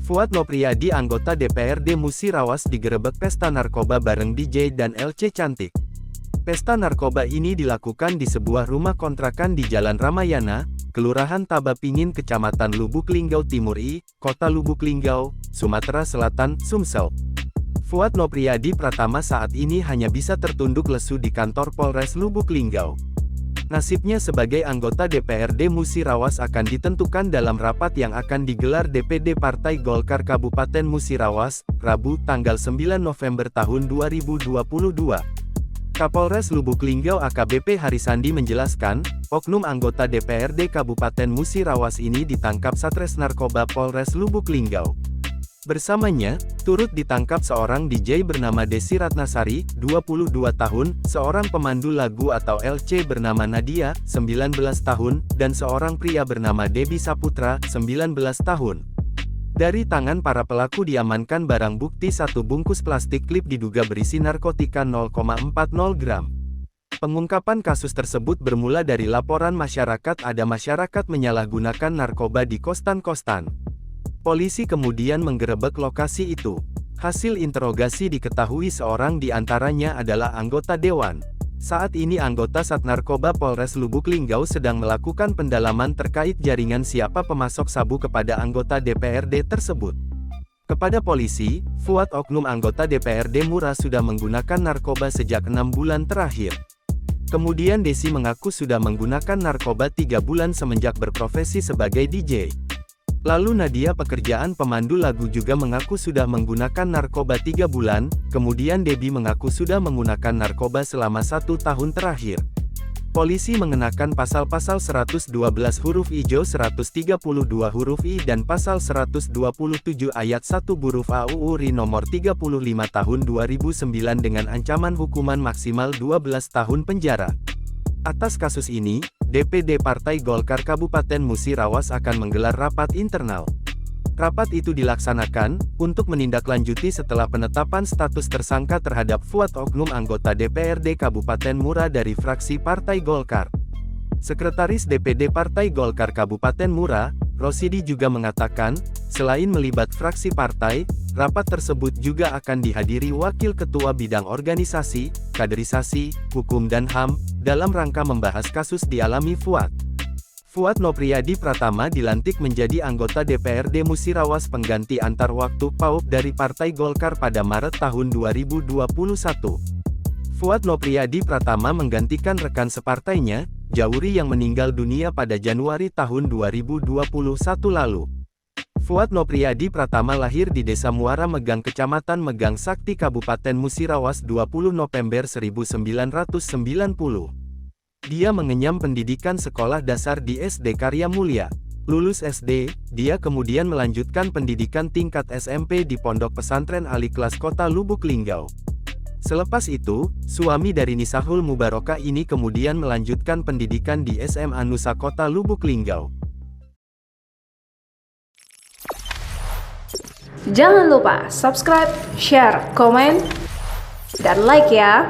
Fuad Nopriadi, anggota DPRD Musirawas, digerebek pesta narkoba bareng DJ dan LC Cantik. Pesta narkoba ini dilakukan di sebuah rumah kontrakan di Jalan Ramayana, Kelurahan Tabapingin, Kecamatan Lubuk Linggau Timur I, Kota Lubuk Linggau, Sumatera Selatan, Sumsel. Fuad Nopriadi Pratama saat ini hanya bisa tertunduk lesu di kantor Polres Lubuk Linggau. Nasibnya sebagai anggota DPRD Musirawas akan ditentukan dalam rapat yang akan digelar DPD Partai Golkar Kabupaten Musirawas, Rabu, tanggal 9 November tahun 2022. Kapolres Lubuk Linggau AKBP Harisandi menjelaskan, oknum anggota DPRD Kabupaten Musirawas ini ditangkap Satres Narkoba Polres Lubuk Linggau. Bersamanya, turut ditangkap seorang DJ bernama Desi Ratnasari, 22 tahun, seorang pemandu lagu atau LC bernama Nadia, 19 tahun, dan seorang pria bernama Debi Saputra, 19 tahun. Dari tangan para pelaku diamankan barang bukti 1 bungkus plastik klip diduga berisi narkotika 0,40 gram. Pengungkapan kasus tersebut bermula dari laporan masyarakat ada masyarakat menyalahgunakan narkoba di kostan-kostan. Polisi kemudian menggerebek lokasi itu. Hasil interogasi diketahui seorang di antaranya adalah anggota dewan. Saat ini anggota Satnarkoba Polres Lubuk Linggau sedang melakukan pendalaman terkait jaringan siapa pemasok sabu kepada anggota DPRD tersebut. Kepada polisi, Fuad, oknum anggota DPRD Mura, sudah menggunakan narkoba sejak 6 bulan terakhir. Kemudian Desi mengaku sudah menggunakan narkoba 3 bulan semenjak berprofesi sebagai DJ. Lalu Nadia, pekerjaan pemandu lagu, juga mengaku sudah menggunakan narkoba 3 bulan, kemudian Debbie mengaku sudah menggunakan narkoba selama 1 tahun terakhir. Polisi mengenakan pasal-pasal 112 huruf I-Jo, 132 huruf I, dan pasal 127 ayat 1 huruf A UU RI nomor 35 tahun 2009 dengan ancaman hukuman maksimal 12 tahun penjara. Atas kasus ini, DPD Partai Golkar Kabupaten Musirawas akan menggelar rapat internal. Rapat itu dilaksanakan untuk menindaklanjuti setelah penetapan status tersangka terhadap Fuad, oknum anggota DPRD Kabupaten Mura dari fraksi Partai Golkar. Sekretaris DPD Partai Golkar Kabupaten Mura, Rosidi, juga mengatakan, selain melibat fraksi partai, rapat tersebut juga akan dihadiri Wakil Ketua Bidang Organisasi, Kaderisasi, Hukum dan HAM, dalam rangka membahas kasus dialami Fuad. Fuad Nopriadi Pratama dilantik menjadi anggota DPRD Musirawas pengganti antar waktu PAUP dari Partai Golkar pada Maret tahun 2021. Fuad Nopriadi Pratama menggantikan rekan separtainya, Jauri, yang meninggal dunia pada Januari tahun 2021 lalu. Fuad Nopriadi Pratama lahir di Desa Muara Megang, Kecamatan Megang Sakti, Kabupaten Musirawas 20 November 1990. Dia mengenyam pendidikan sekolah dasar di SD Karya Mulia. Lulus SD, dia kemudian melanjutkan pendidikan tingkat SMP di Pondok Pesantren Al-Ikhlas Kota Lubuk Linggau. Selepas itu, suami dari Nisahul Mubarokah ini kemudian melanjutkan pendidikan di SMA Nusa Kota Lubuk Linggau. Jangan lupa subscribe, share, komen, dan like ya!